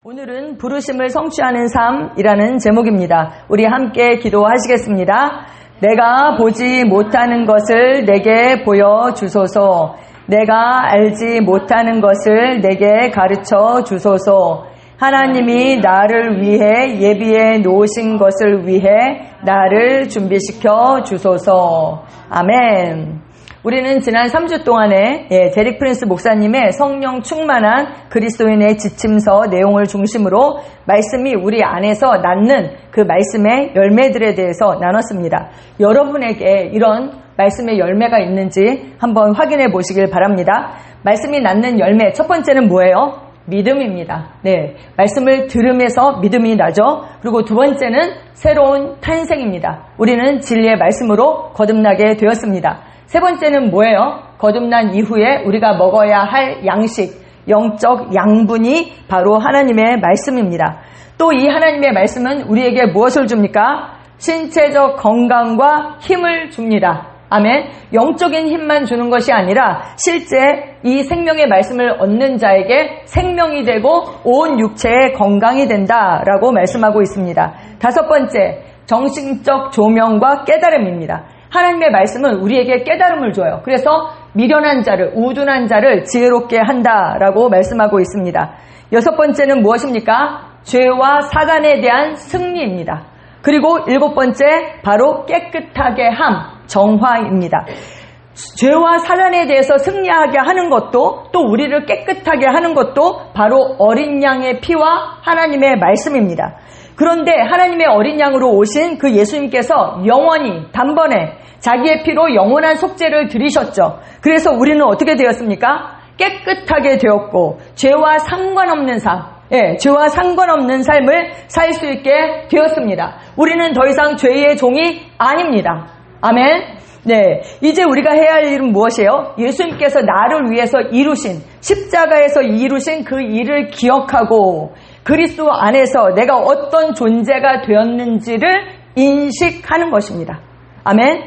오늘은 부르심을 성취하는 삶이라는 제목입니다. 우리 함께 기도하시겠습니다. 내가 보지 못하는 것을 내게 보여주소서. 내가 알지 못하는 것을 내게 가르쳐 주소서. 하나님이 나를 위해 예비해 놓으신 것을 위해 나를 준비시켜 주소서. 아멘. 우리는 지난 3주 동안에 데릭 프린스 목사님의 성령 충만한 그리스도인의 지침서 내용을 중심으로 말씀이 우리 안에서 낳는 그 말씀의 열매들에 대해서 나눴습니다. 여러분에게 이런 말씀의 열매가 있는지 한번 확인해 보시길 바랍니다. 말씀이 낳는 열매, 첫 번째는 뭐예요? 믿음입니다. 말씀을 들으면서 믿음이 나죠. 그리고 두 번째는 새로운 탄생입니다. 우리는 진리의 말씀으로 거듭나게 되었습니다. 세 번째는 뭐예요? 거듭난 이후에 우리가 먹어야 할 양식, 영적 양분이 바로 하나님의 말씀입니다. 또 이 하나님의 말씀은 우리에게 무엇을 줍니까? 신체적 건강과 힘을 줍니다. 아멘. 영적인 힘만 주는 것이 아니라 실제 이 생명의 말씀을 얻는 자에게 생명이 되고 온 육체의 건강이 된다라고 말씀하고 있습니다. 다섯 번째, 정신적 조명과 깨달음입니다. 하나님의 말씀은 우리에게 깨달음을 줘요. 그래서 미련한 자를, 우둔한 자를 지혜롭게 한다라고 말씀하고 있습니다. 여섯 번째는 무엇입니까? 죄와 사단에 대한 승리입니다. 그리고 일곱 번째, 바로 깨끗하게 함, 정화입니다. 죄와 사단에 대해서 승리하게 하는 것도, 또 우리를 깨끗하게 하는 것도 바로 어린 양의 피와 하나님의 말씀입니다. 그런데 하나님의 어린 양으로 오신 그 예수님께서 영원히 단번에 자기의 피로 영원한 속죄를 들이셨죠. 그래서 우리는 어떻게 되었습니까? 깨끗하게 되었고 죄와 상관없는 삶, 죄와 상관없는 삶을 살 수 있게 되었습니다. 우리는 더 이상 죄의 종이 아닙니다. 아멘. 이제 우리가 해야 할 일은 무엇이에요? 예수님께서 나를 위해서 이루신, 십자가에서 이루신 그 일을 기억하고 그리스도 안에서 내가 어떤 존재가 되었는지를 인식하는 것입니다. 아멘.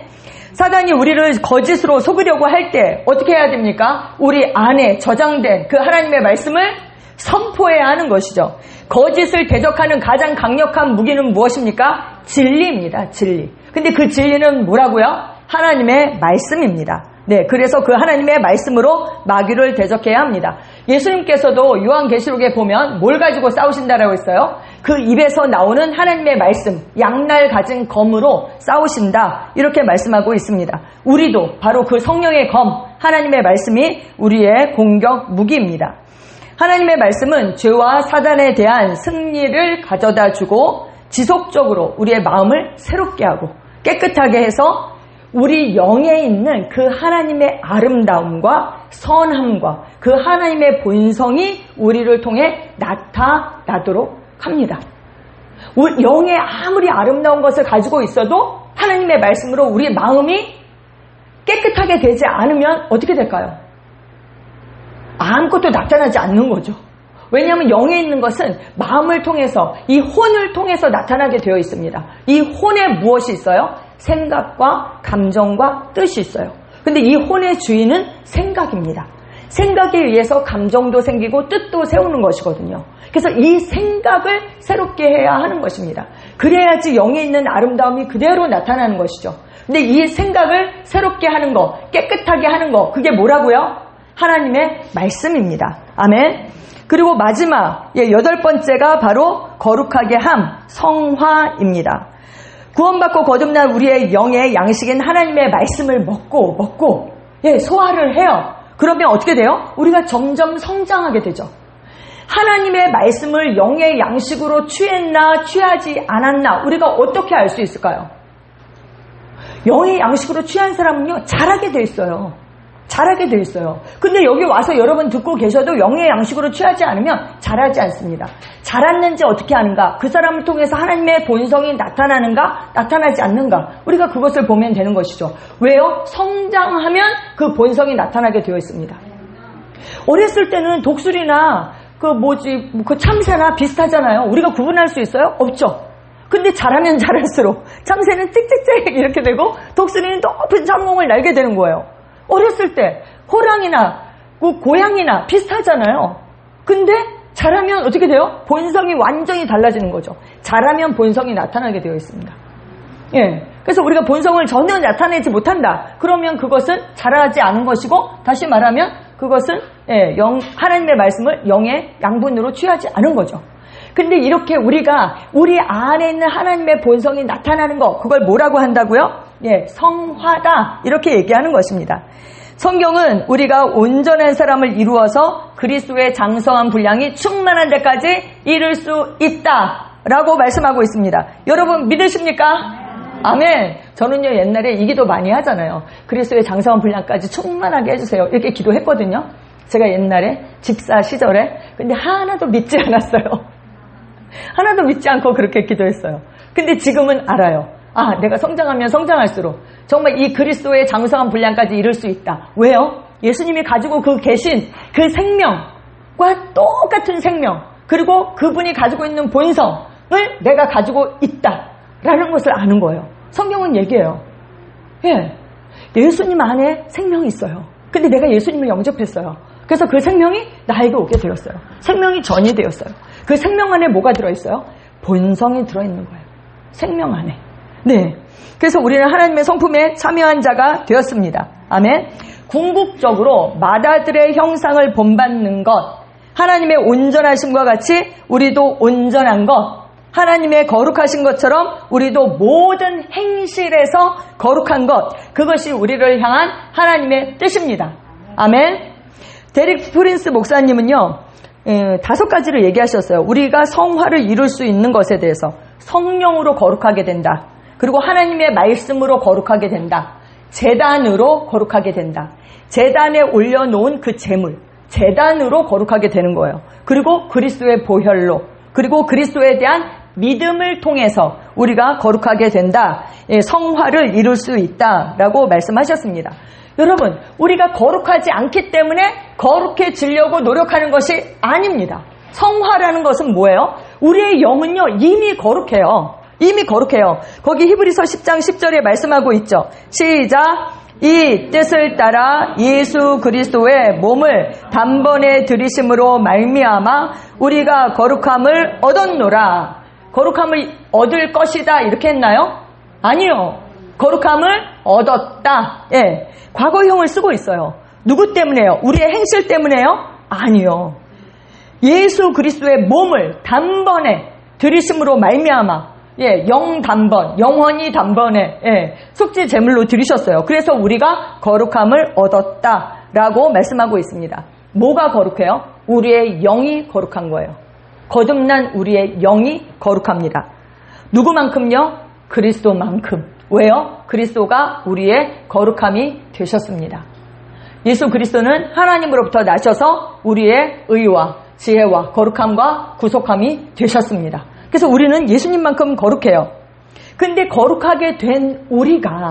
사단이 우리를 거짓으로 속이려고 할 때 어떻게 해야 됩니까? 우리 안에 저장된 그 하나님의 말씀을 선포해야 하는 것이죠. 거짓을 대적하는 가장 강력한 무기는 무엇입니까? 진리입니다. 진리. 근데 그 진리는 뭐라고요? 하나님의 말씀입니다. 그래서 그 하나님의 말씀으로 마귀를 대적해야 합니다. 예수님께서도 요한계시록에 보면 뭘 가지고 싸우신다라고 했어요? 그 입에서 나오는 하나님의 말씀, 양날 가진 검으로 싸우신다, 이렇게 말씀하고 있습니다. 우리도 바로 그 성령의 검, 하나님의 말씀이 우리의 공격 무기입니다. 하나님의 말씀은 죄와 사단에 대한 승리를 가져다 주고 지속적으로 우리의 마음을 새롭게 하고 깨끗하게 해서 우리 영에 있는 그 하나님의 아름다움과 선함과 그 하나님의 본성이 우리를 통해 나타나도록 합니다. 영에 아무리 아름다운 것을 가지고 있어도 하나님의 말씀으로 우리 마음이 깨끗하게 되지 않으면 어떻게 될까요? 아무것도 나타나지 않는 거죠. 왜냐하면 영에 있는 것은 마음을 통해서, 이 혼을 통해서 나타나게 되어 있습니다. 이 혼에 무엇이 있어요? 생각과 감정과 뜻이 있어요. 근데 이 혼의 주인은 생각입니다. 생각에 의해서 감정도 생기고 뜻도 세우는 것이거든요. 그래서 이 생각을 새롭게 해야 하는 것입니다. 그래야지 영에 있는 아름다움이 그대로 나타나는 것이죠. 근데 이 생각을 새롭게 하는 거, 깨끗하게 하는 거, 그게 뭐라고요? 하나님의 말씀입니다. 아멘. 그리고 마지막, 여덟 번째가 바로 거룩하게 함, 성화입니다. 구원받고 거듭난 우리의 영의 양식인 하나님의 말씀을 먹고 소화를 해요. 그러면 어떻게 돼요? 우리가 점점 성장하게 되죠. 하나님의 말씀을 영의 양식으로 취했나 취하지 않았나 우리가 어떻게 알 수 있을까요? 영의 양식으로 취한 사람은요, 잘하게 돼 있어요. 잘하게 돼 있어요. 근데 여기 와서 여러분 듣고 계셔도 영의 양식으로 취하지 않으면 잘하지 않습니다. 잘했는지 어떻게 아는가? 그 사람을 통해서 하나님의 본성이 나타나는가? 나타나지 않는가? 우리가 그것을 보면 되는 것이죠. 왜요? 성장하면 그 본성이 나타나게 되어 있습니다. 어렸을 때는 독수리나 그 참새나 비슷하잖아요. 우리가 구분할 수 있어요? 없죠. 근데 잘하면 잘할수록 참새는 찍찍찍 이렇게 되고 독수리는 높은 창공을 날게 되는 거예요. 어렸을 때 호랑이나 고양이나 비슷하잖아요. 근데 잘하면 어떻게 돼요? 본성이 완전히 달라지는 거죠. 잘하면 본성이 나타나게 되어 있습니다. 예. 그래서 우리가 본성을 전혀 나타내지 못한다. 그러면 그것은 잘하지 않은 것이고, 다시 말하면 그것은 하나님의 말씀을 영의 양분으로 취하지 않은 거죠. 근데 이렇게 우리가 우리 안에 있는 하나님의 본성이 나타나는 거, 그걸 뭐라고 한다고요? 성화다. 이렇게 얘기하는 것입니다. 성경은 우리가 온전한 사람을 이루어서 그리스도의 장성한 분량이 충만한 데까지 이룰 수 있다라고 말씀하고 있습니다. 여러분 믿으십니까? 아멘. 저는요 옛날에 이 기도 많이 하잖아요. 그리스도의 장성한 분량까지 충만하게 해주세요. 이렇게 기도했거든요. 제가 옛날에 집사 시절에. 근데 하나도 믿지 않았어요. 하나도 믿지 않고 그렇게 기도했어요. 근데 지금은 알아요. 내가 성장하면 성장할수록 정말 이 그리스도의 장성한 분량까지 이룰 수 있다. 왜요? 예수님이 가지고 계신 그 생명과 똑같은 생명, 그리고 그분이 가지고 있는 본성을 내가 가지고 있다라는 것을 아는 거예요. 성경은 얘기해요. 예수님 안에 생명이 있어요. 근데 내가 예수님을 영접했어요. 그래서 그 생명이 나에게 오게 되었어요. 생명이 전이 되었어요. 그 생명 안에 뭐가 들어있어요? 본성이 들어있는 거예요. 생명 안에. 네. 그래서 우리는 하나님의 성품에 참여한 자가 되었습니다. 아멘. 궁극적으로 마다들의 형상을 본받는 것, 하나님의 온전하심과 같이 우리도 온전한 것, 하나님의 거룩하신 것처럼 우리도 모든 행실에서 거룩한 것, 그것이 우리를 향한 하나님의 뜻입니다. 아멘. 데릭 프린스 목사님은요 5가지를 얘기하셨어요. 우리가 성화를 이룰 수 있는 것에 대해서 성령으로 거룩하게 된다. 그리고 하나님의 말씀으로 거룩하게 된다. 제단으로 거룩하게 된다. 제단에 올려놓은 그 제물, 제단으로 거룩하게 되는 거예요. 그리고 그리스도의 보혈로, 그리고 그리스도에 대한 믿음을 통해서 우리가 거룩하게 된다. 성화를 이룰 수 있다라고 말씀하셨습니다. 여러분, 우리가 거룩하지 않기 때문에 거룩해지려고 노력하는 것이 아닙니다. 성화라는 것은 뭐예요? 우리의 영은요 이미 거룩해요. 이미 거룩해요. 거기 히브리서 10장 10절에 말씀하고 있죠. 시작. 이 뜻을 따라 예수 그리스도의 몸을 단번에 들이심으로 말미암아 우리가 거룩함을 얻었노라. 거룩함을 얻을 것이다 이렇게 했나요? 아니요. 거룩함을 얻었다. 과거형을 쓰고 있어요. 누구 때문에요? 우리의 행실 때문에요? 아니요. 예수 그리스도의 몸을 단번에 들이심으로 말미암아 영단번, 영원히 단번에 속죄 제물로 드리셨어요. 그래서 우리가 거룩함을 얻었다라고 말씀하고 있습니다. 뭐가 거룩해요? 우리의 영이 거룩한 거예요. 거듭난 우리의 영이 거룩합니다. 누구만큼요? 그리스도만큼. 왜요? 그리스도가 우리의 거룩함이 되셨습니다. 예수 그리스도는 하나님으로부터 나셔서 우리의 의와 지혜와 거룩함과 구속함이 되셨습니다. 그래서 우리는 예수님만큼 거룩해요. 근데 거룩하게 된 우리가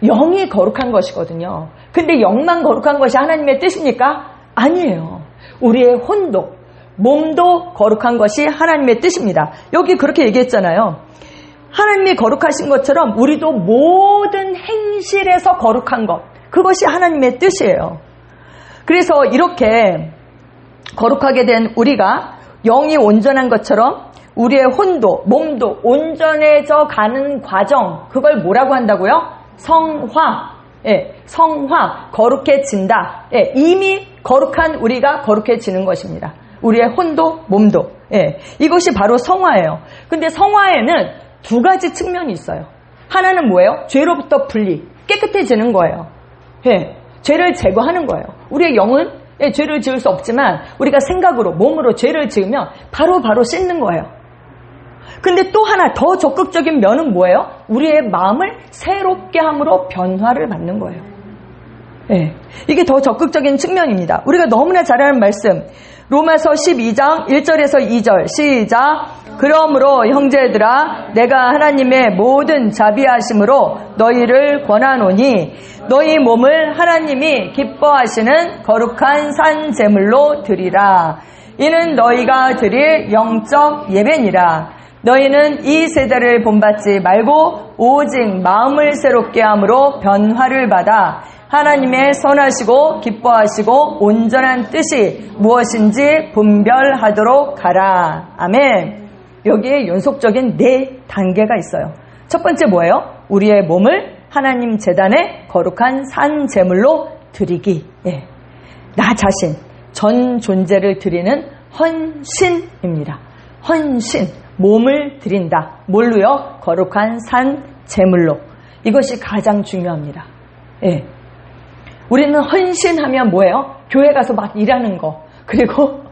영이 거룩한 것이거든요. 근데 영만 거룩한 것이 하나님의 뜻입니까? 아니에요. 우리의 혼도, 몸도 거룩한 것이 하나님의 뜻입니다. 여기 그렇게 얘기했잖아요. 하나님이 거룩하신 것처럼 우리도 모든 행실에서 거룩한 것, 그것이 하나님의 뜻이에요. 그래서 이렇게 거룩하게 된 우리가 영이 온전한 것처럼 우리의 혼도, 몸도 온전해져 가는 과정, 그걸 뭐라고 한다고요? 성화. 성화, 거룩해진다. 이미 거룩한 우리가 거룩해지는 것입니다. 우리의 혼도, 몸도. 이것이 바로 성화예요. 근데 성화에는 2가지 측면이 있어요. 하나는 뭐예요? 죄로부터 분리, 깨끗해지는 거예요. 죄를 제거하는 거예요. 우리의 영은 죄를 지을 수 없지만 우리가 생각으로, 몸으로 죄를 지으면 바로 씻는 거예요. 근데 또 하나 더 적극적인 면은 뭐예요? 우리의 마음을 새롭게 함으로 변화를 받는 거예요. 이게 더 적극적인 측면입니다. 우리가 너무나 잘 아는 말씀, 로마서 12장 1절에서 2절 시작. 그러므로 형제들아 내가 하나님의 모든 자비하심으로 너희를 권하노니 너희 몸을 하나님이 기뻐하시는 거룩한 산 제물로 드리라. 이는 너희가 드릴 영적 예배니라. 너희는 이 세대를 본받지 말고 오직 마음을 새롭게 함으로 변화를 받아 하나님의 선하시고 기뻐하시고 온전한 뜻이 무엇인지 분별하도록 하라. 아멘. 여기에 연속적인 4단계가 있어요. 첫 번째 뭐예요? 우리의 몸을 하나님 제단에 거룩한 산 제물로 드리기. 예. 나 자신, 전 존재를 드리는 헌신입니다. 헌신, 몸을 드린다. 뭘로요? 거룩한 산 제물로. 이것이 가장 중요합니다. 예. 우리는 헌신하면 뭐예요? 교회 가서 막 일하는 거. 그리고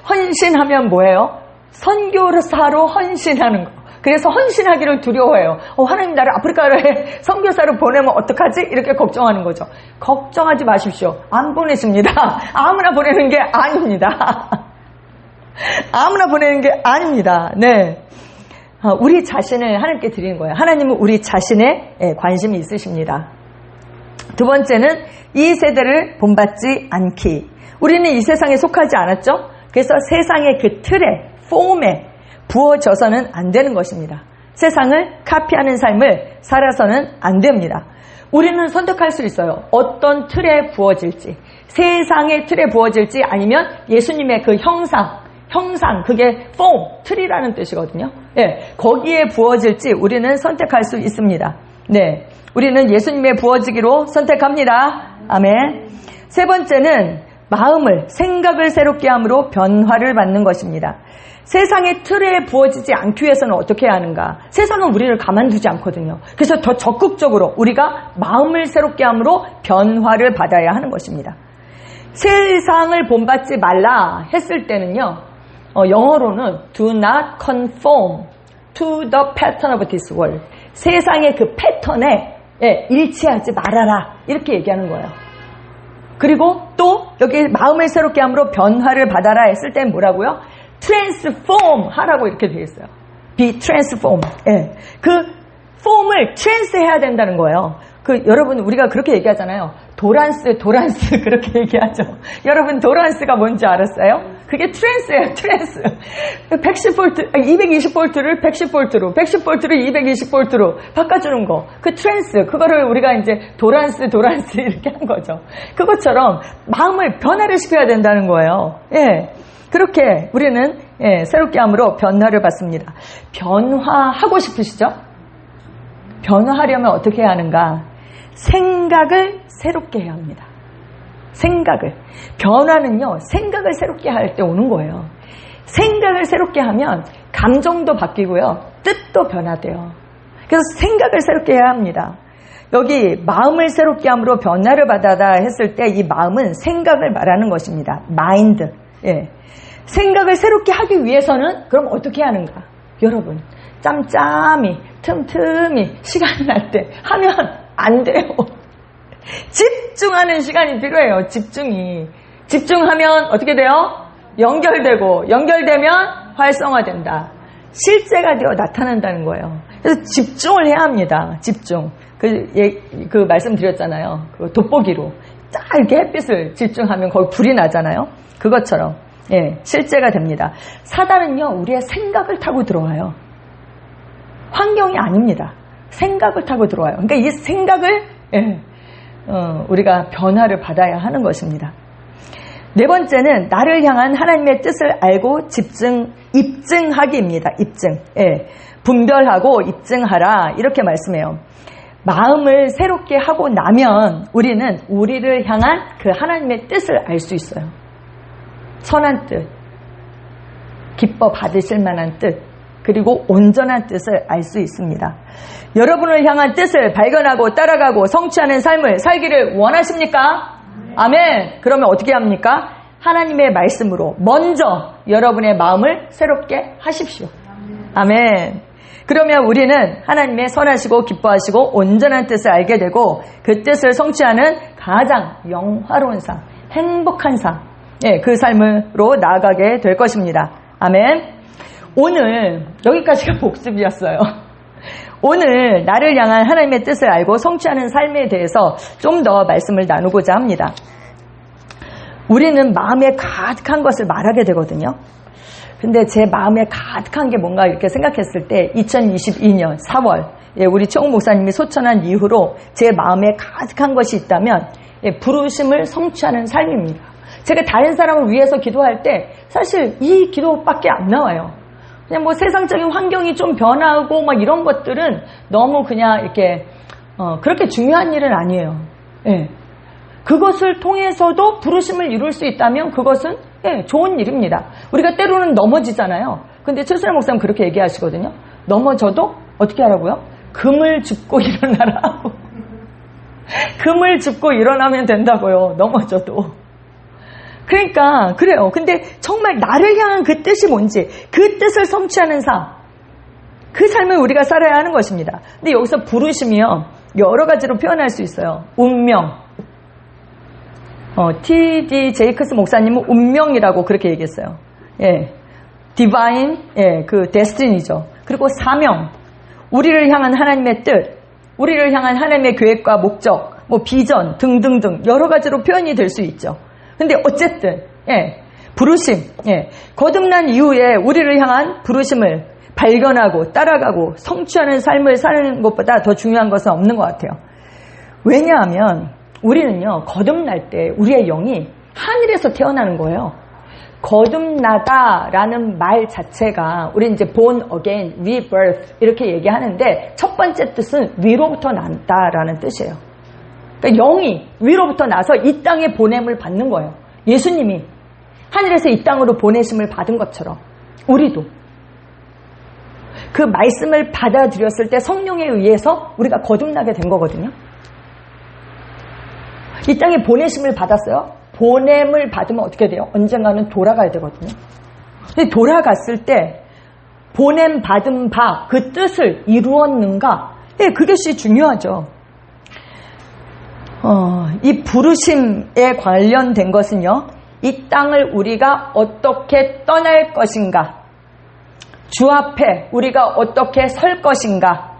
헌신하면 뭐예요? 선교사로 헌신하는 거. 그래서 헌신하기를 두려워해요. 하나님 나를 아프리카에 선교사로 보내면 어떡하지? 이렇게 걱정하는 거죠. 걱정하지 마십시오. 안 보내십니다. 아무나 보내는 게 아닙니다. 아무나 보내는 게 아닙니다. 네. 우리 자신을 하나님께 드리는 거예요. 하나님은 우리 자신에 관심이 있으십니다. 두 번째는 이 세대를 본받지 않기. 우리는 이 세상에 속하지 않았죠? 그래서 세상의 그 틀에, 폼에 부어져서는 안 되는 것입니다. 세상을 카피하는 삶을 살아서는 안 됩니다. 우리는 선택할 수 있어요. 어떤 틀에 부어질지. 세상의 틀에 부어질지 아니면 예수님의 그 형상, 그게 폼, 틀이라는 뜻이거든요. 예, 거기에 부어질지 우리는 선택할 수 있습니다. 네, 우리는 예수님의 부어지기로 선택합니다. 아멘. 세 번째는 마음을, 생각을 새롭게 함으로 변화를 받는 것입니다. 세상의 틀에 부어지지 않기 위해서는 어떻게 해야 하는가? 세상은 우리를 가만두지 않거든요. 그래서 더 적극적으로 우리가 마음을 새롭게 함으로 변화를 받아야 하는 것입니다. 세상을 본받지 말라 했을 때는요, 영어로는 do not conform to the pattern of this world. 세상의 그 패턴에 일치하지 말아라. 이렇게 얘기하는 거예요. 그리고 또 여기 마음을 새롭게 함으로 변화를 받아라 했을 땐 뭐라고요? transform 하라고 이렇게 되어 있어요. be transformed. 예. 그 폼을 트랜스 해야 된다는 거예요. 여러분 우리가 그렇게 얘기하잖아요. 도란스 그렇게 얘기하죠. 여러분 도란스가 뭔지 알았어요? 그게 트랜스예요. 트랜스. 110V, 220V를 110V로 110V를 220V로 바꿔주는 거. 그 트랜스, 그거를 우리가 이제 도란스 이렇게 한 거죠. 그것처럼 마음을 변화를 시켜야 된다는 거예요. 예. 그렇게 우리는 새롭게 함으로 변화를 받습니다. 변화하고 싶으시죠? 변화하려면 어떻게 해야 하는가? 생각을 새롭게 해야 합니다. 생각을. 변화는요, 생각을 새롭게 할 때 오는 거예요. 생각을 새롭게 하면 감정도 바뀌고요, 뜻도 변화돼요. 그래서 생각을 새롭게 해야 합니다. 여기 마음을 새롭게 함으로 변화를 받아다 했을 때 이 마음은 생각을 말하는 것입니다. 마인드. 예. 생각을 새롭게 하기 위해서는 그럼 어떻게 하는가? 여러분, 짬짬이, 틈틈이 시간 날 때 하면 안 돼요. 집중하는 시간이 필요해요. 집중하면 어떻게 돼요? 연결되면 활성화된다. 실제가 되어 나타난다는 거예요. 그래서 집중을 해야 합니다. 집중. 그 말씀드렸잖아요. 그 돋보기로 딱 이렇게 햇빛을 집중하면 거기 불이 나잖아요. 그것처럼 실제가 됩니다. 사단은요, 우리의 생각을 타고 들어와요. 환경이 아닙니다. 생각을 타고 들어와요. 그러니까 이 생각을 우리가 변화를 받아야 하는 것입니다. 네 번째는 나를 향한 하나님의 뜻을 알고 입증하기입니다. 입증. 분별하고 입증하라. 이렇게 말씀해요. 마음을 새롭게 하고 나면 우리는 우리를 향한 그 하나님의 뜻을 알 수 있어요. 선한 뜻, 기뻐 받으실 만한 뜻, 그리고 온전한 뜻을 알 수 있습니다. 여러분을 향한 뜻을 발견하고 따라가고 성취하는 삶을 살기를 원하십니까? 아멘. 그러면 어떻게 합니까? 하나님의 말씀으로 먼저 여러분의 마음을 새롭게 하십시오. 아멘. 그러면 우리는 하나님의 선하시고 기뻐하시고 온전한 뜻을 알게 되고 그 뜻을 성취하는 가장 영화로운 삶, 행복한 삶, 그 삶으로 나아가게 될 것입니다. 아멘. 오늘 여기까지가 복습이었어요. 오늘 나를 향한 하나님의 뜻을 알고 성취하는 삶에 대해서 좀 더 말씀을 나누고자 합니다. 우리는 마음에 가득한 것을 말하게 되거든요. 근데 제 마음에 가득한 게 뭔가 이렇게 생각했을 때 2022년 4월 우리 최홍 목사님이 소천한 이후로 제 마음에 가득한 것이 있다면 부르심을 성취하는 삶입니다. 제가 다른 사람을 위해서 기도할 때 사실 이 기도밖에 안 나와요. 그냥 뭐 세상적인 환경이 좀 변하고 막 이런 것들은 너무 그냥 이렇게 그렇게 중요한 일은 아니에요. 예. 그것을 통해서도 부르심을 이룰 수 있다면 그것은 좋은 일입니다. 우리가 때로는 넘어지잖아요. 근데 최순환 목사님 그렇게 얘기하시거든요. 넘어져도 어떻게 하라고요? 금을 줍고 일어나라고. 금을 줍고 일어나면 된다고요. 넘어져도. 그러니까 그래요. 근데 정말 나를 향한 그 뜻이 뭔지, 그 뜻을 성취하는 삶, 그 삶을 우리가 살아야 하는 것입니다. 근데 여기서 부르심이요, 여러 가지로 표현할 수 있어요. 운명. T.D. 제이크스 목사님은 운명이라고 그렇게 얘기했어요. 예, 디바인, 그 데스티니죠. 그리고 사명, 우리를 향한 하나님의 뜻, 우리를 향한 하나님의 계획과 목적, 뭐 비전 등등등 여러 가지로 표현이 될 수 있죠. 근데 어쨌든 부르심, 거듭난 이후에 우리를 향한 부르심을 발견하고 따라가고 성취하는 삶을 사는 것보다 더 중요한 것은 없는 것 같아요. 왜냐하면 우리는요, 거듭날 때 우리의 영이 하늘에서 태어나는 거예요. 거듭나다라는 말 자체가 우리 이제 born again, rebirth 이렇게 얘기하는데 첫 번째 뜻은 위로부터 난다라는 뜻이에요. 그러니까 영이 위로부터 나서 이 땅에 보냄을 받는 거예요. 예수님이 하늘에서 이 땅으로 보내심을 받은 것처럼 우리도 그 말씀을 받아들였을 때 성령에 의해서 우리가 거듭나게 된 거거든요. 이 땅에 보내심을 받았어요. 보냄을 받으면 어떻게 돼요? 언젠가는 돌아가야 되거든요. 근데 돌아갔을 때 보냄 받은 바 그 뜻을 이루었는가? 그것이 중요하죠. 이 부르심에 관련된 것은요, 이 땅을 우리가 어떻게 떠날 것인가, 주 앞에 우리가 어떻게 설 것인가,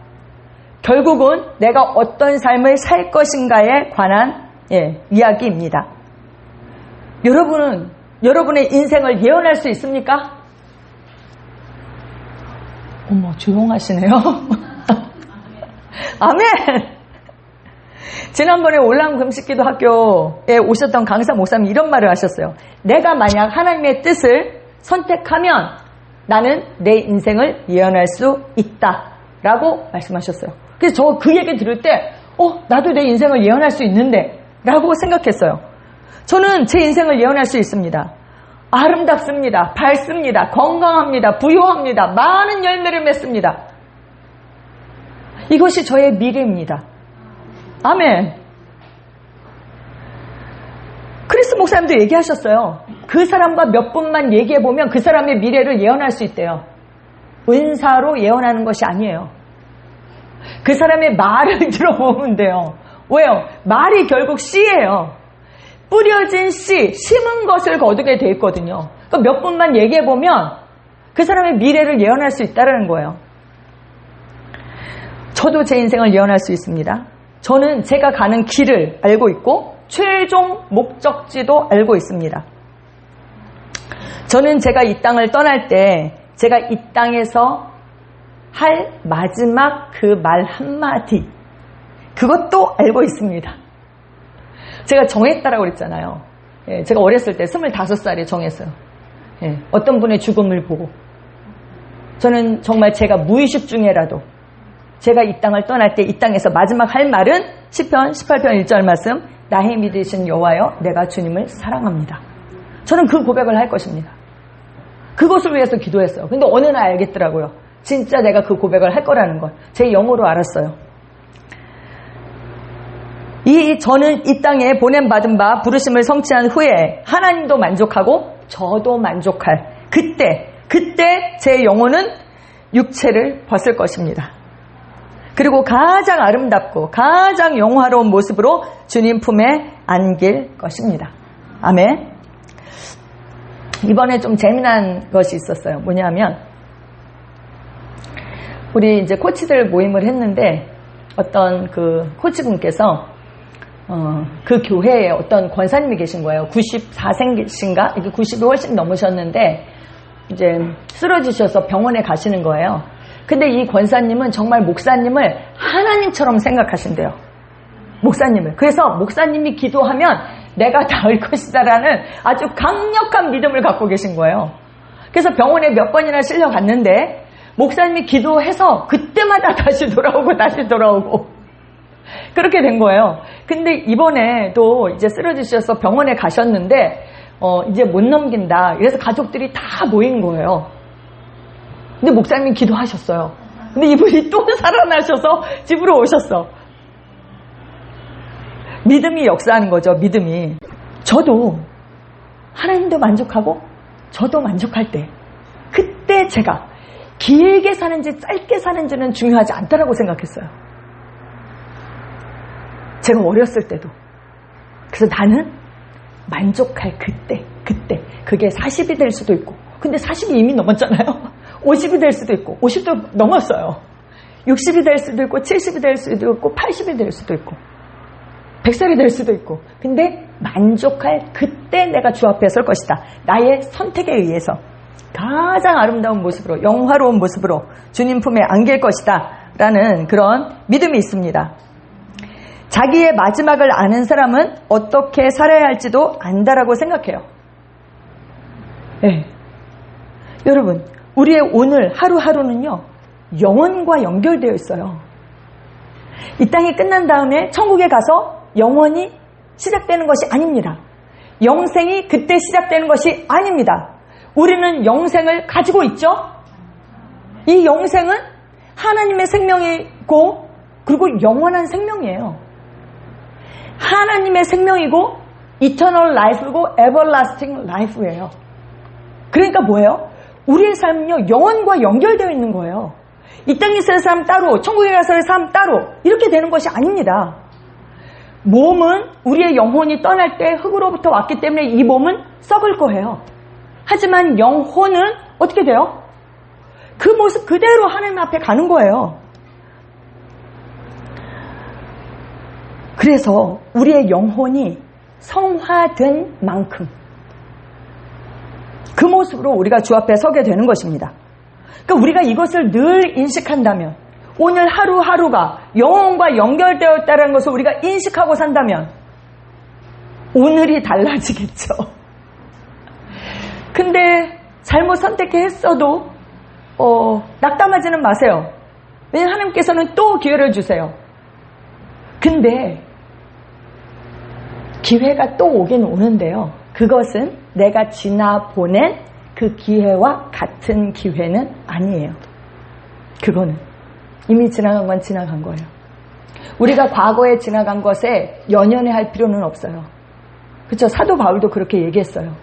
결국은 내가 어떤 삶을 살 것인가에 관한 이야기입니다. 여러분은 여러분의 인생을 예언할 수 있습니까? 어머, 조용하시네요. 아멘! 지난번에 올라온 금식기도 학교에 오셨던 강사 목사님이 이런 말을 하셨어요. 내가 만약 하나님의 뜻을 선택하면 나는 내 인생을 예언할 수 있다 라고 말씀하셨어요. 그래서 저 그 얘기 들을 때 나도 내 인생을 예언할 수 있는데 라고 생각했어요. 저는 제 인생을 예언할 수 있습니다. 아름답습니다. 밝습니다. 건강합니다. 부유합니다. 많은 열매를 맺습니다. 이것이 저의 미래입니다. 아멘. 크리스 목사님도 얘기하셨어요. 그 사람과 몇 분만 얘기해보면 그 사람의 미래를 예언할 수 있대요. 은사로 예언하는 것이 아니에요. 그 사람의 말을 들어보면 돼요. 왜요? 말이 결국 씨예요. 뿌려진 씨, 심은 것을 거두게 돼 있거든요. 그러니까 몇 분만 얘기해보면 그 사람의 미래를 예언할 수 있다는 거예요. 저도 제 인생을 예언할 수 있습니다. 저는 제가 가는 길을 알고 있고 최종 목적지도 알고 있습니다. 저는 제가 이 땅을 떠날 때 제가 이 땅에서 할 마지막 그 말 한마디, 그것도 알고 있습니다. 제가 정했다라고 그랬잖아요. 제가 어렸을 때 25살에 정했어요. 어떤 분의 죽음을 보고 저는 정말 제가 무의식 중에라도 제가 이 땅을 떠날 때 이 땅에서 마지막 할 말은 시편 18편 1절 말씀, 나의 믿으신 여호와여 내가 주님을 사랑합니다. 저는 그 고백을 할 것입니다. 그것을 위해서 기도했어요. 근데 어느 날 알겠더라고요. 진짜 내가 그 고백을 할 거라는 걸 제 영으로 알았어요. 저는 이 땅에 보냄받은 바 부르심을 성취한 후에 하나님도 만족하고 저도 만족할 그때 제 영혼은 육체를 벗을 것입니다. 그리고 가장 아름답고 가장 영화로운 모습으로 주님 품에 안길 것입니다. 아멘. 이번에 좀 재미난 것이 있었어요. 뭐냐면 우리 이제 코치들 모임을 했는데 어떤 그 코치분께서 그 교회에 어떤 권사님이 계신 거예요. 94세신가? 90이 훨씬 넘으셨는데 이제 쓰러지셔서 병원에 가시는 거예요. 근데 이 권사님은 정말 목사님을 하나님처럼 생각하신대요. 목사님을. 그래서 목사님이 기도하면 내가 닿을 것이다라는 아주 강력한 믿음을 갖고 계신 거예요. 그래서 병원에 몇 번이나 실려갔는데 목사님이 기도해서 그때마다 다시 돌아오고 그렇게 된 거예요. 근데 이번에도 이제 쓰러지셔서 병원에 가셨는데 이제 못 넘긴다. 그래서 가족들이 다 모인 거예요. 근데 목사님이 기도하셨어요. 근데 이분이 또 살아나셔서 집으로 오셨어. 믿음이 역사하는 거죠. 믿음이. 저도 하나님도 만족하고 저도 만족할 때 그때 제가 길게 사는지 짧게 사는지는 중요하지 않다라고 생각했어요. 제가 어렸을 때도. 그래서 나는 만족할 그때 그게 40이 될 수도 있고, 근데 40이 이미 넘었잖아요. 50이 될 수도 있고 50도 넘었어요. 60이 될 수도 있고 70이 될 수도 있고 80이 될 수도 있고 100살이 될 수도 있고, 근데 만족할 그때 내가 주 앞에 설 것이다. 나의 선택에 의해서 가장 아름다운 모습으로, 영화로운 모습으로 주님 품에 안길 것이다 라는 그런 믿음이 있습니다. 자기의 마지막을 아는 사람은 어떻게 살아야 할지도 안다라고 생각해요. 네. 여러분, 우리의 오늘 하루하루는요 영원과 연결되어 있어요. 이 땅이 끝난 다음에 천국에 가서 영원이 시작되는 것이 아닙니다. 영생이 그때 시작되는 것이 아닙니다. 우리는 영생을 가지고 있죠. 이 영생은 하나님의 생명이고 그리고 영원한 생명이에요. 하나님의 생명이고 이터널 라이프고 에버라스팅 라이프예요. 그러니까 뭐예요? 우리의 삶은요 영원과 연결되어 있는 거예요. 이 땅에서의 삶 따로, 천국에 가서의 삶 따로, 이렇게 되는 것이 아닙니다. 몸은 우리의 영혼이 떠날 때 흙으로부터 왔기 때문에 이 몸은 썩을 거예요. 하지만 영혼은 어떻게 돼요? 그 모습 그대로 하나님 앞에 가는 거예요. 그래서 우리의 영혼이 성화된 만큼 그 모습으로 우리가 주 앞에 서게 되는 것입니다. 그러니까 우리가 이것을 늘 인식한다면, 오늘 하루하루가 영혼과 연결되었다는 것을 우리가 인식하고 산다면 오늘이 달라지겠죠. 근데 잘못 선택했어도 낙담하지는 마세요. 왜냐하면 하나님께서는 또 기회를 주세요. 근데 기회가 또 오긴 오는데요, 그것은 내가 지나보낸 그 기회와 같은 기회는 아니에요. 그거는 이미 지나간 건 지나간 거예요. 우리가 과거에 지나간 것에 연연해 할 필요는 없어요. 그렇죠? 사도 바울도 그렇게 얘기했어요.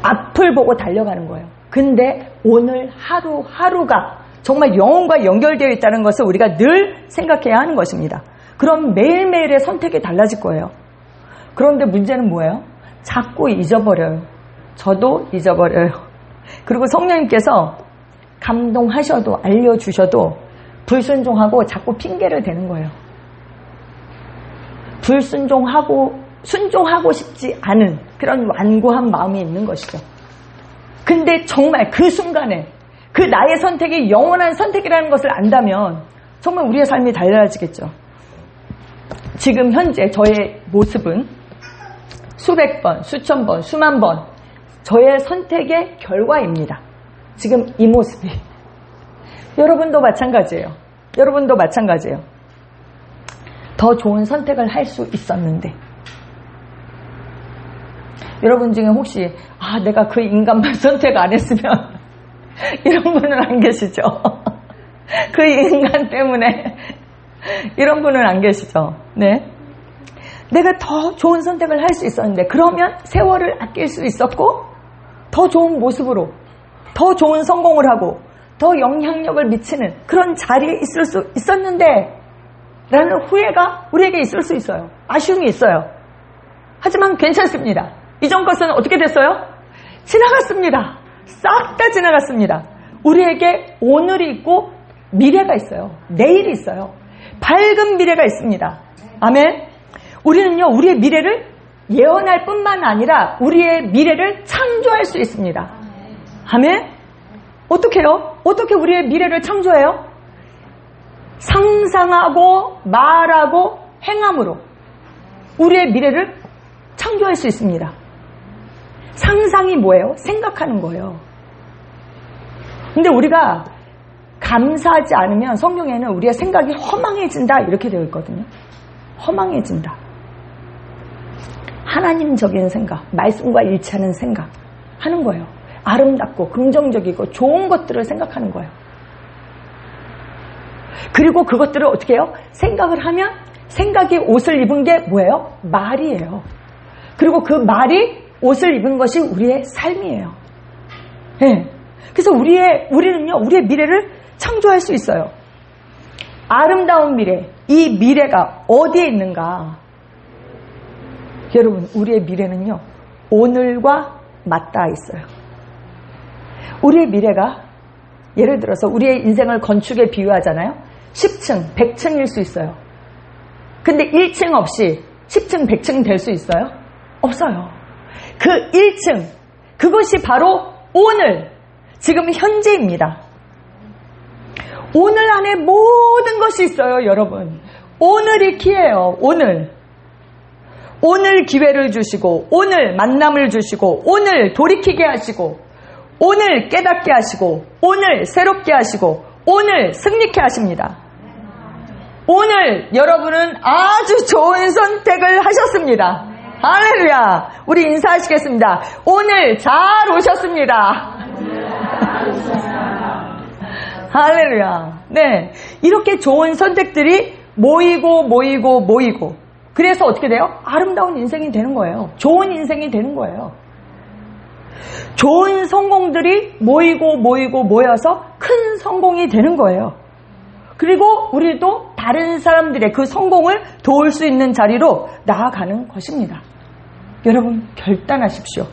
앞을 보고 달려가는 거예요. 근데 오늘 하루하루가 정말 영혼과 연결되어 있다는 것을 우리가 늘 생각해야 하는 것입니다. 그럼 매일매일의 선택이 달라질 거예요. 그런데 문제는 뭐예요? 자꾸 잊어버려요. 저도 잊어버려요. 그리고 성령님께서 감동하셔도, 알려주셔도 불순종하고 자꾸 핑계를 대는 거예요. 순종하고 싶지 않은 그런 완고한 마음이 있는 것이죠. 근데 정말 그 순간에 그 나의 선택이 영원한 선택이라는 것을 안다면 정말 우리의 삶이 달라지겠죠. 지금 현재 저의 모습은 수백 번, 수천 번, 수만 번 저의 선택의 결과입니다. 지금 이 모습이. 여러분도 마찬가지예요. 여러분도 마찬가지예요. 더 좋은 선택을 할 수 있었는데, 여러분 중에 혹시 내가 그 인간만 선택 안 했으면 이런 분은 안 계시죠? 그 인간 때문에 이런 분은 안 계시죠? 네. 내가 더 좋은 선택을 할 수 있었는데, 그러면 세월을 아낄 수 있었고 더 좋은 모습으로 더 좋은 성공을 하고 더 영향력을 미치는 그런 자리에 있을 수 있었는데 라는 후회가 우리에게 있을 수 있어요. 아쉬움이 있어요. 하지만 괜찮습니다. 이전 것은 어떻게 됐어요? 지나갔습니다. 싹 다 지나갔습니다. 우리에게 오늘이 있고 미래가 있어요. 내일이 있어요. 밝은 미래가 있습니다. 아멘. 우리는요, 우리의 미래를 예언할 뿐만 아니라 우리의 미래를 창조할 수 있습니다. 아멘. 어떻게 해요? 어떻게 우리의 미래를 창조해요? 상상하고 말하고 행함으로 우리의 미래를 창조할 수 있습니다. 상상이 뭐예요? 생각하는 거예요. 근데 우리가 감사하지 않으면 성경에는 우리의 생각이 허망해진다 이렇게 되어 있거든요. 허망해진다. 하나님적인 생각, 말씀과 일치하는 생각 하는 거예요. 아름답고 긍정적이고 좋은 것들을 생각하는 거예요. 그리고 그것들을 어떻게 해요? 생각을 하면 생각이 옷을 입은 게 뭐예요? 말이에요. 그리고 그 말이 옷을 입은 것이 우리의 삶이에요. 네. 그래서 우리는요, 우리의 미래를 창조할 수 있어요. 아름다운 미래, 이 미래가 어디에 있는가? 여러분, 우리의 미래는요, 오늘과 맞닿아 있어요. 우리의 미래가, 예를 들어서 우리의 인생을 건축에 비유하잖아요. 10층, 100층일 수 있어요. 근데 1층 없이 10층, 100층 될 수 있어요? 없어요. 그 1층, 그것이 바로 오늘, 지금 현재입니다. 오늘 안에 모든 것이 있어요, 여러분. 오늘이 키예요, 오늘. 오늘 기회를 주시고, 오늘 만남을 주시고, 오늘 돌이키게 하시고, 오늘 깨닫게 하시고, 오늘 새롭게 하시고, 오늘 승리케 하십니다. 오늘 여러분은 아주 좋은 선택을 하셨습니다. 할렐루야. 우리 인사하시겠습니다. 오늘 잘 오셨습니다. 할렐루야. 네. 이렇게 좋은 선택들이 모이고 그래서 어떻게 돼요? 아름다운 인생이 되는 거예요. 좋은 인생이 되는 거예요. 좋은 성공들이 모여서 큰 성공이 되는 거예요. 그리고 우리도 다른 사람들의 그 성공을 도울 수 있는 자리로 나아가는 것입니다. 여러분, 결단하십시오.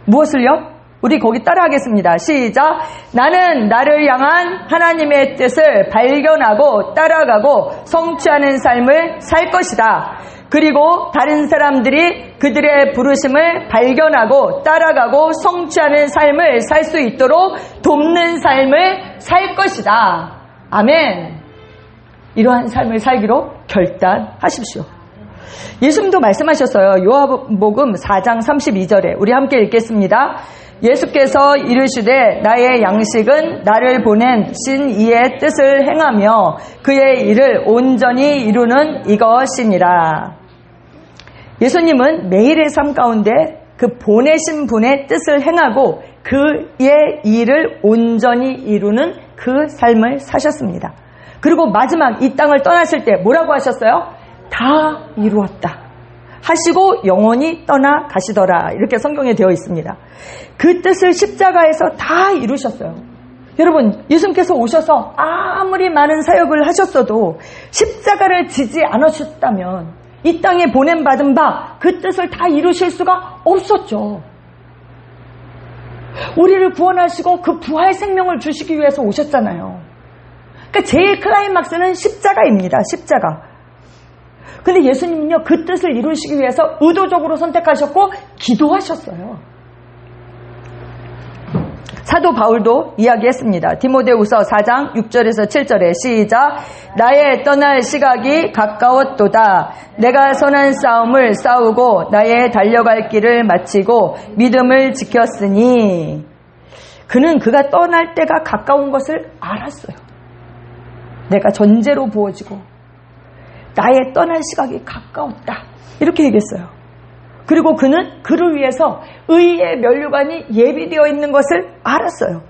무엇을요? 우리 거기 따라하겠습니다. 시작. 나는 나를 향한 하나님의 뜻을 발견하고 따라가고 성취하는 삶을 살 것이다. 그리고 다른 사람들이 그들의 부르심을 발견하고 따라가고 성취하는 삶을 살 수 있도록 돕는 삶을 살 것이다. 아멘. 이러한 삶을 살기로 결단하십시오. 예수님도 말씀하셨어요. 요한복음 4장 32절에 우리 함께 읽겠습니다. 예수께서 이르시되 나의 양식은 나를 보낸 신 이의 뜻을 행하며 그의 일을 온전히 이루는 이것이니라. 예수님은 매일의 삶 가운데 그 보내신 분의 뜻을 행하고 그의 일을 온전히 이루는 그 삶을 사셨습니다. 그리고 마지막 이 땅을 떠나실 때 뭐라고 하셨어요? 다 이루었다 하시고 영원히 떠나가시더라. 이렇게 성경에 되어 있습니다. 그 뜻을 십자가에서 다 이루셨어요. 여러분, 예수님께서 오셔서 아무리 많은 사역을 하셨어도 십자가를 지지 않으셨다면 이 땅에 보냄받은 바 그 뜻을 다 이루실 수가 없었죠. 우리를 구원하시고 그 부활 생명을 주시기 위해서 오셨잖아요. 그러니까 제일 클라이막스는 십자가입니다. 십자가. 근데 예수님은요, 그 뜻을 이루시기 위해서 의도적으로 선택하셨고 기도하셨어요. 사도 바울도 이야기했습니다. 디모데후서 4장 6절에서 7절에 시작. 나의 떠날 시각이 가까웠도다. 내가 선한 싸움을 싸우고 나의 달려갈 길을 마치고 믿음을 지켰으니. 그는 그가 떠날 때가 가까운 것을 알았어요. 내가 전제로 부어지고 나의 떠날 시각이 가까웠다. 이렇게 얘기했어요. 그리고 그는 그를 위해서 의의 면류관이 예비되어 있는 것을 알았어요.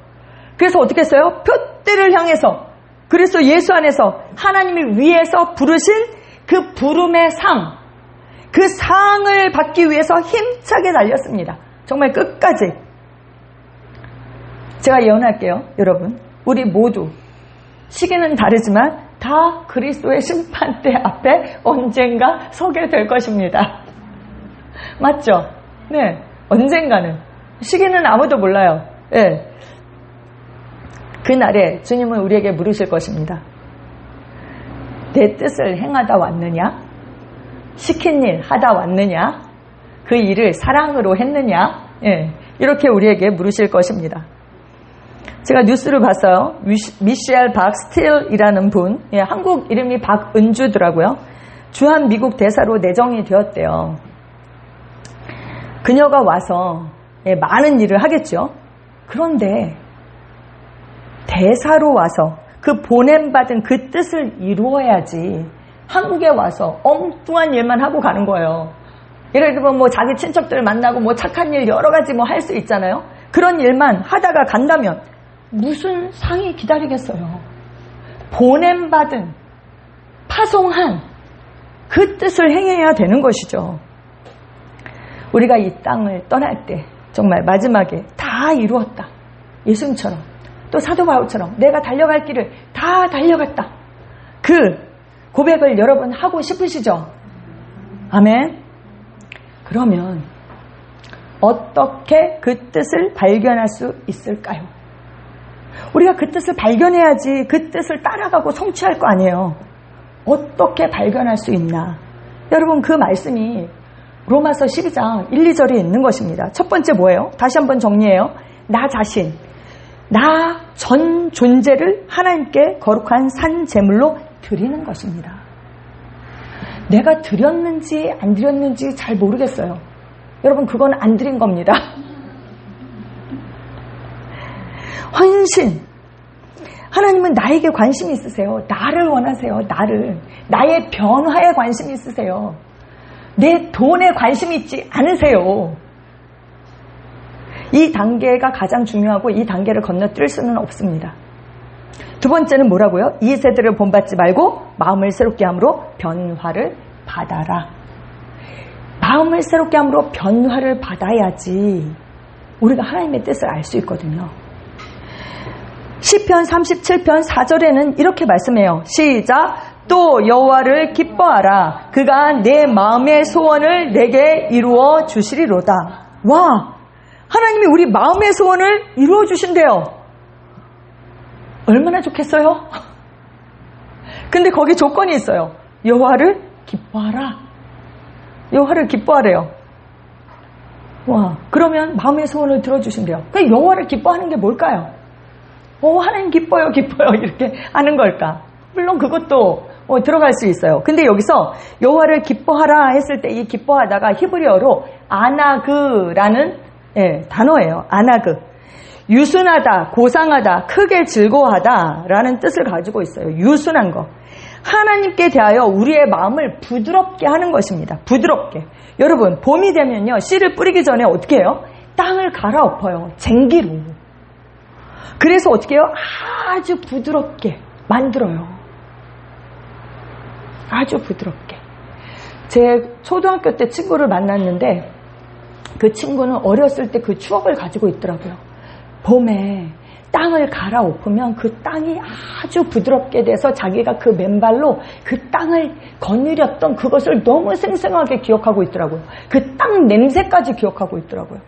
그래서 어떻게 했어요? 표대를 향해서 그리스도 예수 안에서 하나님이 위에서 부르신 그 부름의 상, 그 상을 받기 위해서 힘차게 달렸습니다. 정말 끝까지. 제가 예언할게요. 여러분, 우리 모두 시기는 다르지만 다 그리스도의 심판대 앞에 언젠가 서게 될 것입니다. 맞죠? 네, 언젠가는. 시기는 아무도 몰라요. 네. 그날에 주님은 우리에게 물으실 것입니다. 내 뜻을 행하다 왔느냐? 시킨 일 하다 왔느냐? 그 일을 사랑으로 했느냐? 네. 이렇게 우리에게 물으실 것입니다. 제가 뉴스를 봤어요. 미셸 박스틸이라는 분, 예, 한국 이름이 박은주더라고요. 주한 미국 대사로 내정이 되었대요. 그녀가 와서 예, 많은 일을 하겠죠. 그런데 대사로 와서 그 보냄받은 그 뜻을 이루어야지 한국에 와서 엉뚱한 일만 하고 가는 거예요. 예를 들면 뭐 자기 친척들 만나고 뭐 착한 일 여러 가지 뭐 할 수 있잖아요. 그런 일만 하다가 간다면 무슨 상이 기다리겠어요. 보냄받은, 파송한 그 뜻을 행해야 되는 것이죠. 우리가 이 땅을 떠날 때 정말 마지막에 다 이루었다. 예수님처럼 또 사도 바울처럼 내가 달려갈 길을 다 달려갔다. 그 고백을 여러분 하고 싶으시죠? 아멘. 그러면 어떻게 그 뜻을 발견할 수 있을까요? 우리가 그 뜻을 발견해야지 그 뜻을 따라가고 성취할 거 아니에요. 어떻게 발견할 수 있나? 여러분 그 말씀이 로마서 12장 1, 2절에 있는 것입니다. 첫 번째 뭐예요? 다시 한번 정리해요. 나 자신, 나 전 존재를 하나님께 거룩한 산 제물로 드리는 것입니다. 내가 드렸는지 안 드렸는지 잘 모르겠어요. 여러분 그건 안 드린 겁니다. 헌신. 하나님은 나에게 관심이 있으세요. 나를 원하세요. 나의 변화에 관심이 있으세요. 내 돈에 관심이 있지 않으세요. 이 단계가 가장 중요하고 이 단계를 건너뛸 수는 없습니다. 두 번째는 뭐라고요? 이 세대를 본받지 말고 마음을 새롭게 함으로 변화를 받아라. 마음을 새롭게 함으로 변화를 받아야지 우리가 하나님의 뜻을 알 수 있거든요. 시편 37편 4절에는 이렇게 말씀해요. 시작. 또 여호와를 기뻐하라. 그가 내 마음의 소원을 내게 이루어 주시리로다. 와, 하나님이 우리 마음의 소원을 이루어 주신대요. 얼마나 좋겠어요? 근데 거기 조건이 있어요. 여호와를 기뻐하라. 여호와를 기뻐하래요. 와, 그러면 마음의 소원을 들어주신대요. 그러니까 여호와를 기뻐하는 게 뭘까요? 하나님 기뻐요 이렇게 하는 걸까? 물론 그것도 들어갈 수 있어요. 근데 여기서 여호와를 기뻐하라 했을 때 이 기뻐하다가 히브리어로 아나그라는 단어예요. 아나그. 유순하다, 고상하다, 크게 즐거워하다 라는 뜻을 가지고 있어요. 유순한 거. 하나님께 대하여 우리의 마음을 부드럽게 하는 것입니다. 부드럽게. 여러분 봄이 되면요 씨를 뿌리기 전에 어떻게 해요? 땅을 갈아엎어요. 쟁기로. 그래서 어떻게 해요? 아주 부드럽게 만들어요. 아주 부드럽게. 제 초등학교 때 친구를 만났는데 그 친구는 어렸을 때 그 추억을 가지고 있더라고요. 봄에 땅을 갈아엎으면 그 땅이 아주 부드럽게 돼서 자기가 그 맨발로 그 땅을 거느렸던 그것을 너무 생생하게 기억하고 있더라고요. 그 땅 냄새까지 기억하고 있더라고요.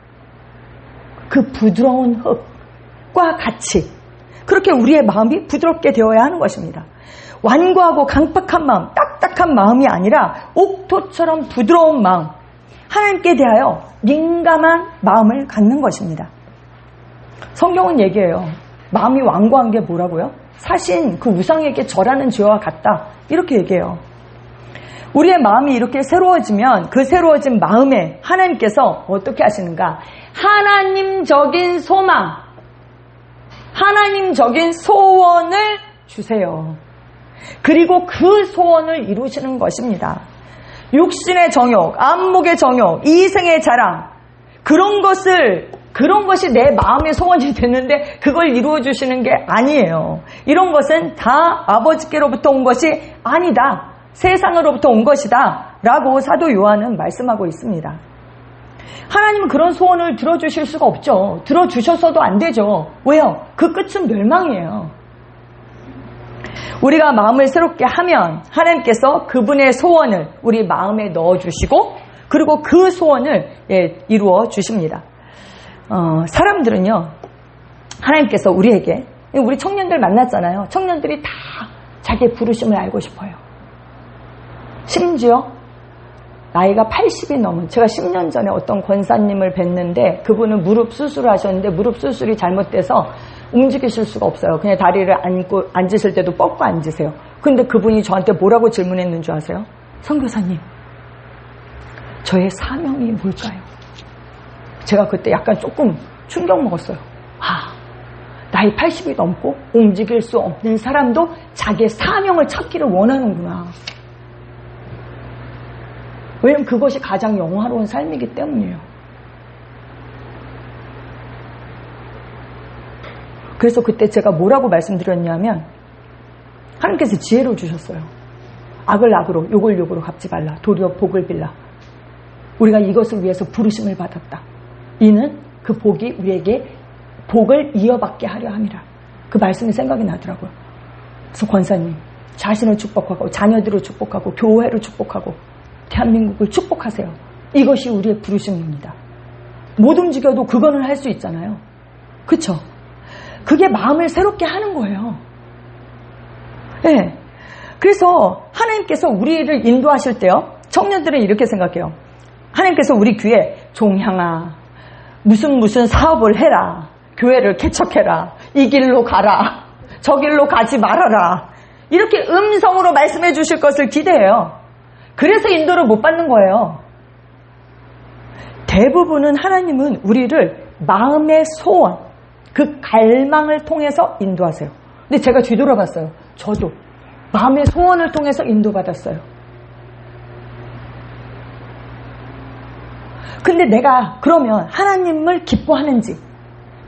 그 부드러운 흙과 같이 그렇게 우리의 마음이 부드럽게 되어야 하는 것입니다. 완고하고 강팍한 마음, 딱딱한 마음이 아니라 옥토처럼 부드러운 마음, 하나님께 대하여 민감한 마음을 갖는 것입니다. 성경은 얘기해요. 마음이 완고한 게 뭐라고요? 사신 그 우상에게 절하는 죄와 같다. 이렇게 얘기해요. 우리의 마음이 이렇게 새로워지면 그 새로워진 마음에 하나님께서 어떻게 하시는가? 하나님적인 소망, 하나님적인 소원을 주세요. 그리고 그 소원을 이루시는 것입니다. 육신의 정욕, 안목의 정욕, 이생의 자랑, 그런 것이 내 마음의 소원이 됐는데 그걸 이루어 주시는 게 아니에요. 이런 것은 다 아버지께로부터 온 것이 아니다. 세상으로부터 온 것이다. 라고 사도 요한은 말씀하고 있습니다. 하나님은 그런 소원을 들어주실 수가 없죠. 들어주셨어도 안 되죠. 왜요? 그 끝은 멸망이에요. 우리가 마음을 새롭게 하면 하나님께서 그분의 소원을 우리 마음에 넣어주시고 그리고 그 소원을 이루어 주십니다. 사람들은요, 하나님께서 우리에게, 우리 청년들 만났잖아요. 청년들이 다 자기의 부르심을 알고 싶어요. 심지어 나이가 80이 넘은, 제가 10년 전에 어떤 권사님을 뵀는데 그분은 무릎 수술을 하셨는데 무릎 수술이 잘못돼서 움직이실 수가 없어요. 그냥 다리를 안고 앉으실 때도 뻗고 앉으세요. 근데 그분이 저한테 뭐라고 질문했는 줄 아세요? 선교사님, 저의 사명이 뭘까요? 제가 그때 약간 조금 충격 먹었어요. 나이 80이 넘고 움직일 수 없는 사람도 자기의 사명을 찾기를 원하는구나. 왜냐면 그것이 가장 영화로운 삶이기 때문이에요. 그래서 그때 제가 뭐라고 말씀드렸냐면 하나님께서 지혜를 주셨어요. 악을 악으로 욕을 욕으로 갚지 말라. 도리어 복을 빌라. 우리가 이것을 위해서 부르심을 받았다. 이는 그 복이 우리에게 복을 이어받게 하려 함이라. 그 말씀이 생각이 나더라고요. 그래서 권사님, 자신을 축복하고 자녀들을 축복하고 교회를 축복하고 대한민국을 축복하세요. 이것이 우리의 부르심입니다. 못 움직여도 그거는 할 수 있잖아요. 그쵸? 그게 마음을 새롭게 하는 거예요. 네. 그래서 하나님께서 우리를 인도하실 때요, 청년들은 이렇게 생각해요. 하나님께서 우리 귀에 종향아, 무슨 사업을 해라, 교회를 개척해라, 이 길로 가라, 저 길로 가지 말아라, 이렇게 음성으로 말씀해 주실 것을 기대해요. 그래서 인도를 못 받는 거예요. 대부분은 하나님은 우리를 마음의 소원, 그 갈망을 통해서 인도하세요. 근데 제가 뒤돌아봤어요. 저도 마음의 소원을 통해서 인도받았어요. 근데 내가 그러면 하나님을 기뻐하는지,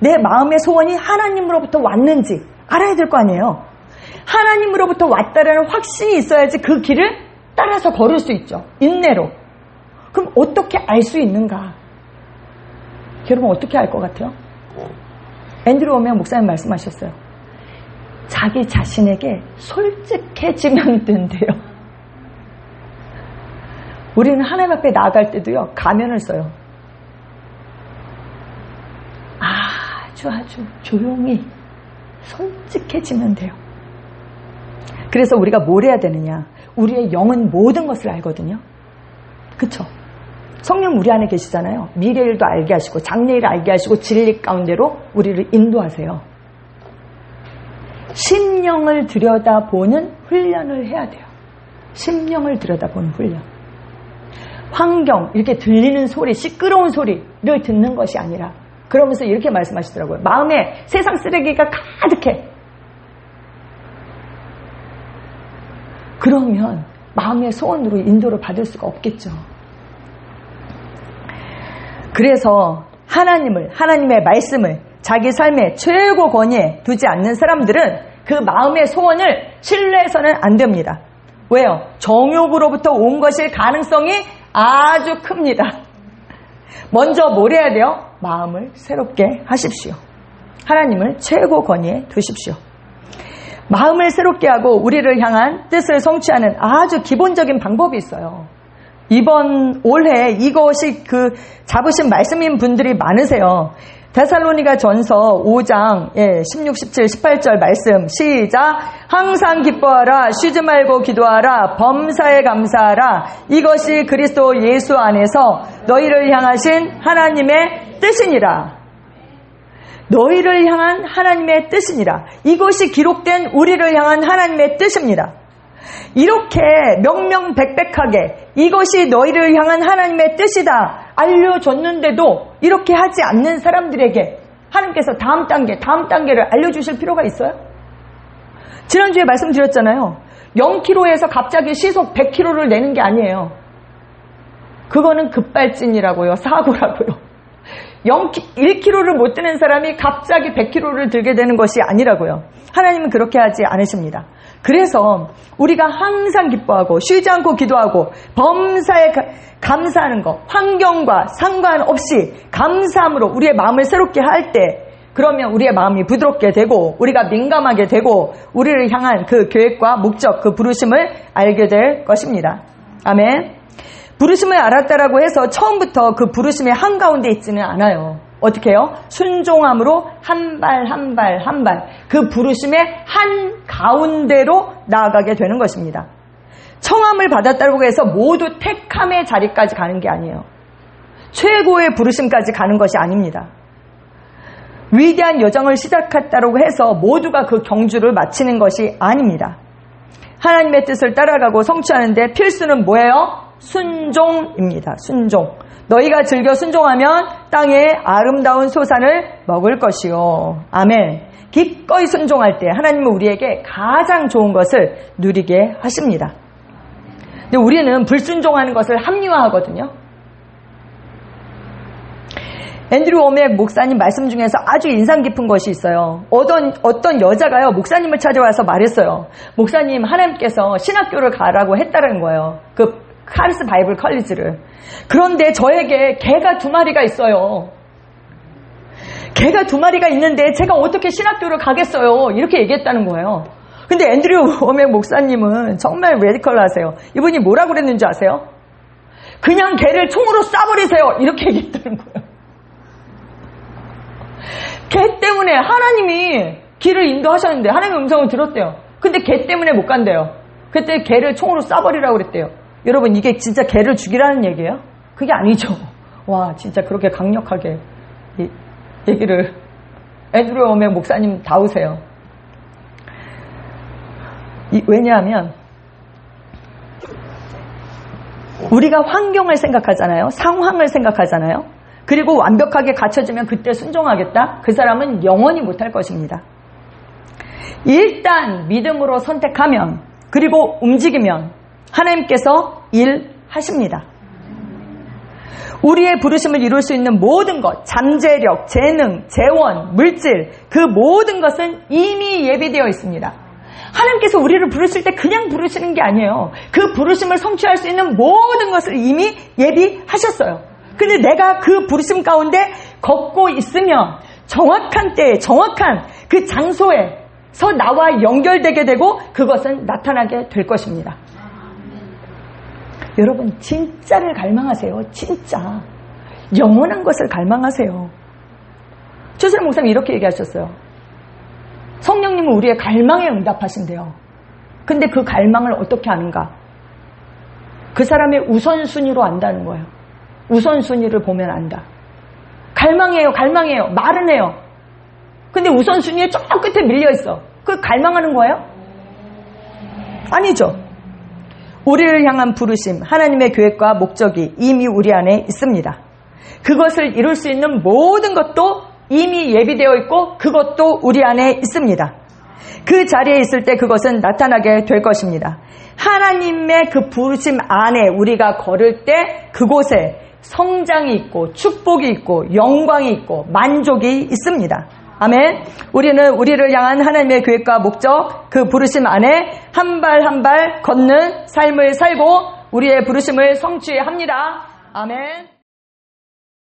내 마음의 소원이 하나님으로부터 왔는지 알아야 될 거 아니에요. 하나님으로부터 왔다라는 확신이 있어야지 그 길을 따라서 걸을 수 있죠. 인내로. 그럼 어떻게 알 수 있는가? 여러분 어떻게 알 것 같아요? 앤드류 워메어 목사님 말씀하셨어요. 자기 자신에게 솔직해지면 된대요. 우리는 하나님 앞에 나아갈 때도요, 가면을 써요. 아주 조용히 솔직해지면 돼요. 그래서 우리가 뭘 해야 되느냐? 우리의 영은 모든 것을 알거든요. 그쵸? 성령 우리 안에 계시잖아요. 미래일도 알게 하시고 장래일을 알게 하시고 진리 가운데로 우리를 인도하세요. 심령을 들여다보는 훈련을 해야 돼요. 심령을 들여다보는 훈련. 환경, 이렇게 들리는 소리, 시끄러운 소리를 듣는 것이 아니라, 그러면서 이렇게 말씀하시더라고요. 마음에 세상 쓰레기가 가득해. 그러면 마음의 소원으로 인도를 받을 수가 없겠죠. 그래서 하나님의 말씀을 자기 삶의 최고 권위에 두지 않는 사람들은 그 마음의 소원을 신뢰해서는 안 됩니다. 왜요? 정욕으로부터 온 것일 가능성이 아주 큽니다. 먼저 뭘 해야 돼요? 마음을 새롭게 하십시오. 하나님을 최고 권위에 두십시오. 마음을 새롭게 하고 우리를 향한 뜻을 성취하는 아주 기본적인 방법이 있어요. 이번 올해 이것이 잡으신 말씀인 분들이 많으세요. 데살로니가 전서 5장 16, 17, 18절 말씀 시작. 항상 기뻐하라, 쉬지 말고 기도하라, 범사에 감사하라. 이것이 그리스도 예수 안에서 너희를 향하신 하나님의 뜻이니라. 너희를 향한 하나님의 뜻이니라. 이것이 기록된 우리를 향한 하나님의 뜻입니다. 이렇게 명명백백하게 이것이 너희를 향한 하나님의 뜻이다 알려줬는데도 이렇게 하지 않는 사람들에게 하나님께서 다음 단계를 알려주실 필요가 있어요? 지난주에 말씀드렸잖아요. 0km에서 갑자기 시속 100km를 내는 게 아니에요. 그거는 급발진이라고요. 사고라고요. 1km를 못 드는 사람이 갑자기 100km를 들게 되는 것이 아니라고요. 하나님은 그렇게 하지 않으십니다. 그래서 우리가 항상 기뻐하고 쉬지 않고 기도하고 범사에 감사하는 것, 환경과 상관없이 감사함으로 우리의 마음을 새롭게 할 때, 그러면 우리의 마음이 부드럽게 되고 우리가 민감하게 되고 우리를 향한 그 계획과 목적, 그 부르심을 알게 될 것입니다. 아멘. 부르심을 알았다라고 해서 처음부터 그 부르심의 한가운데 있지는 않아요. 어떻게 해요? 순종함으로 한 발 그 부르심의 한가운데로 나아가게 되는 것입니다. 청함을 받았다고 해서 모두 택함의 자리까지 가는 게 아니에요. 최고의 부르심까지 가는 것이 아닙니다. 위대한 여정을 시작했다고 해서 모두가 그 경주를 마치는 것이 아닙니다. 하나님의 뜻을 따라가고 성취하는데 필수는 뭐예요? 순종입니다. 순종. 너희가 즐겨 순종하면 땅의 아름다운 소산을 먹을 것이요. 아멘. 기꺼이 순종할 때 하나님은 우리에게 가장 좋은 것을 누리게 하십니다. 근데 우리는 불순종하는 것을 합리화하거든요. 앤드류 워맥 목사님 말씀 중에서 아주 인상 깊은 것이 있어요. 어떤 여자가요, 목사님을 찾아와서 말했어요. 목사님, 하나님께서 신학교를 가라고 했다는 거예요. 그 카리스 바이블 컬리지를. 그런데 저에게 개가 2마리가 있어요. 개가 2마리가 있는데 제가 어떻게 신학교를 가겠어요? 이렇게 얘기했다는 거예요. 근데 앤드류 워맥 목사님은 정말 레디컬하세요. 이분이 뭐라고 그랬는지 아세요? 그냥 개를 총으로 쏴버리세요. 이렇게 얘기했다는 거예요. 개 때문에 하나님이 길을 인도하셨는데 하나님의 음성을 들었대요. 근데 개 때문에 못 간대요. 그때 개를 총으로 쏴버리라고 그랬대요. 여러분, 이게 진짜 개를 죽이라는 얘기예요? 그게 아니죠. 와, 진짜 그렇게 강력하게 얘기를 앤드류 워맥 목사님 다우세요. 왜냐하면 우리가 환경을 생각하잖아요. 상황을 생각하잖아요. 그리고 완벽하게 갖춰지면 그때 순종하겠다? 그 사람은 영원히 못할 것입니다. 일단 믿음으로 선택하면, 그리고 움직이면 하나님께서 일하십니다. 우리의 부르심을 이룰 수 있는 모든 것, 잠재력, 재능, 재원, 물질, 그 모든 것은 이미 예비되어 있습니다. 하나님께서 우리를 부르실 때 그냥 부르시는 게 아니에요. 그 부르심을 성취할 수 있는 모든 것을 이미 예비하셨어요. 근데 내가 그 부르심 가운데 걷고 있으면 정확한 때에 정확한 그 장소에서 나와 연결되게 되고 그것은 나타나게 될 것입니다. 여러분, 진짜를 갈망하세요. 진짜. 영원한 것을 갈망하세요. 최수람 목사님이 이렇게 얘기하셨어요. 성령님은 우리의 갈망에 응답하신대요. 근데 그 갈망을 어떻게 아는가? 그 사람의 우선순위로 안다는 거예요. 우선순위를 보면 안다. 갈망해요. 갈망해요. 말은 해요. 근데 우선순위에 저 끝에 밀려있어. 그 갈망하는 거예요? 아니죠. 우리를 향한 부르심, 하나님의 계획과 목적이 이미 우리 안에 있습니다. 그것을 이룰 수 있는 모든 것도 이미 예비되어 있고 그것도 우리 안에 있습니다. 그 자리에 있을 때 그것은 나타나게 될 것입니다. 하나님의 그 부르심 안에 우리가 걸을 때 그곳에 성장이 있고 축복이 있고 영광이 있고 만족이 있습니다. 아멘. 우리는 우리를 향한 하나님의 계획과 목적, 그 부르심 안에 한 발 한 발 걷는 삶을 살고 우리의 부르심을 성취합니다. 아멘.